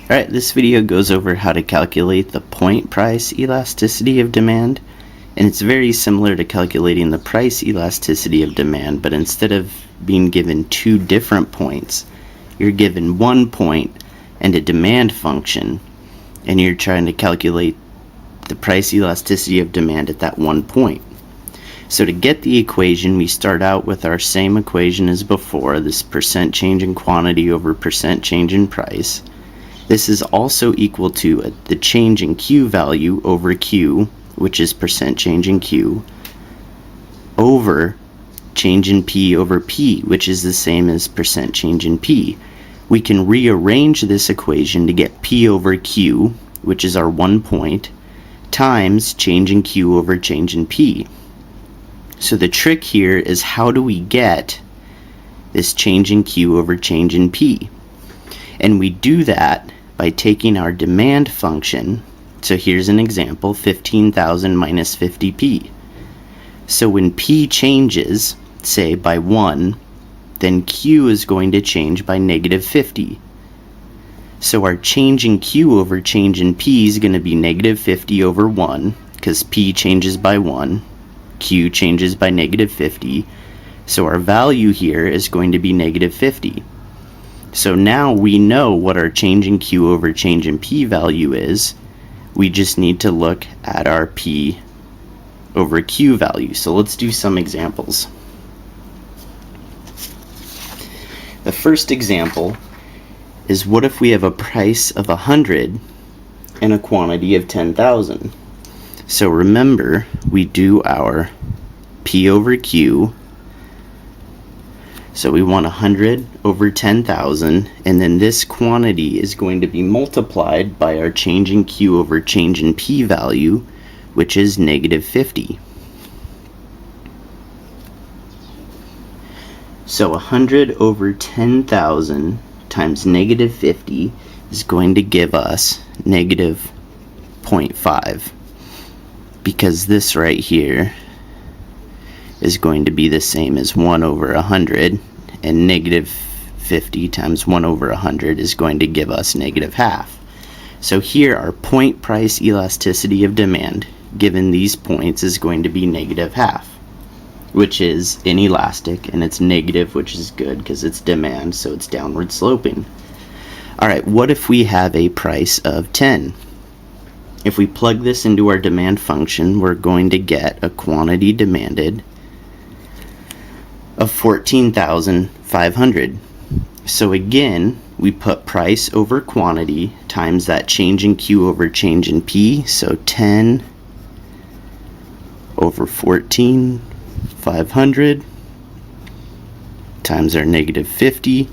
Alright, this video goes over how to calculate the point price elasticity of demand, and it's very similar to calculating the price elasticity of demand, but instead of being given two different points, you're given one point and a demand function, and you're trying to calculate the price elasticity of demand at that one point. So to get the equation, we start out with our same equation as before, this percent change in quantity over percent change in price. This is also equal to the change in Q value over Q, which is percent change in Q, over change in P over P, which is the same as percent change in P. We can rearrange this equation to get P over Q, which is our 1 point, times change in Q over change in P. So the trick here is, how do we get this change in Q over change in P? And we do that by taking our demand function. So here's an example, 15,000 minus 50p. So when P changes, say by 1, then Q is going to change by negative 50. So our change in Q over change in P is going to be negative 50 over 1, because P changes by 1, Q changes by negative 50. So our value here is going to be negative 50. So now we know what our change in Q over change in P value is. We just need to look at our P over Q value. So let's do some examples. The first example is, what if we have a price of 100 and a quantity of 10,000? So remember, we do our P over Q. So we want 100 over 10,000, and then this quantity is going to be multiplied by our change in Q over change in P value, which is negative 50. So 100 over 10,000 times negative 50 is going to give us negative 0.5, because this right here is going to be the same as 1 over 100, and negative 50 times 1 over 100 is going to give us negative half. So here our point price elasticity of demand given these points is going to be negative half, which is inelastic, and it's negative, which is good because it's demand, so it's downward sloping. Alright, what if we have a price of 10? If we plug this into our demand function, we're going to get a quantity demanded of 14,500. So again, we put price over quantity times that change in Q over change in P, so 10 over 14,500 times our negative 50.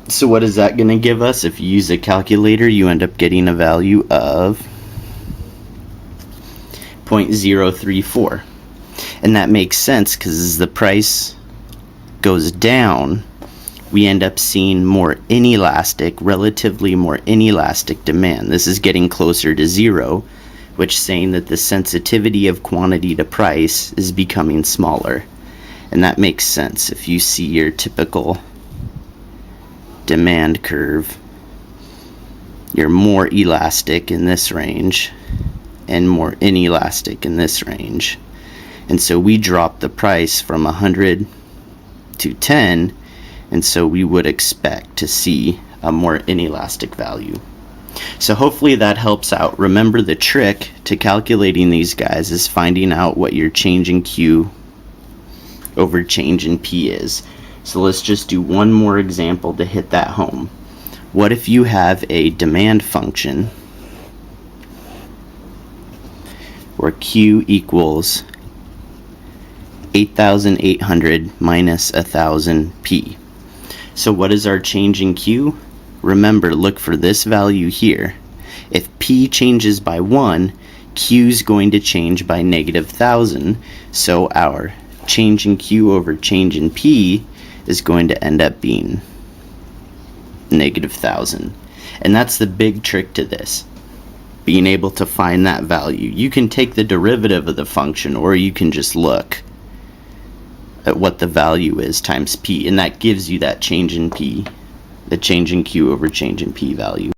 So what is that going to give us? If you use a calculator, you end up getting a value of 0.034. And that makes sense, because as the price goes down, we end up seeing more inelastic, relatively more inelastic demand. This is getting closer to 0, which is saying that the sensitivity of quantity to price is becoming smaller. And that makes sense. If you see your typical demand curve, you're more elastic in this range and more inelastic in this range. And so we dropped the price from 100 to 10, and so we would expect to see a more inelastic value. So hopefully that helps out. Remember, the trick to calculating these guys is finding out what your change in Q over change in P is. So let's just do one more example to hit that home. What if you have a demand function where Q equals 8,800 minus 1,000 P? So what is our change in Q? Remember, look for this value here. If P changes by 1, Q is going to change by negative 1,000. So our change in Q over change in P is going to end up being negative 1,000. And that's the big trick to this, being able to find that value. You can take the derivative of the function, or you can just look at what the value is times P, and that gives you that change in P the change in Q over change in P value.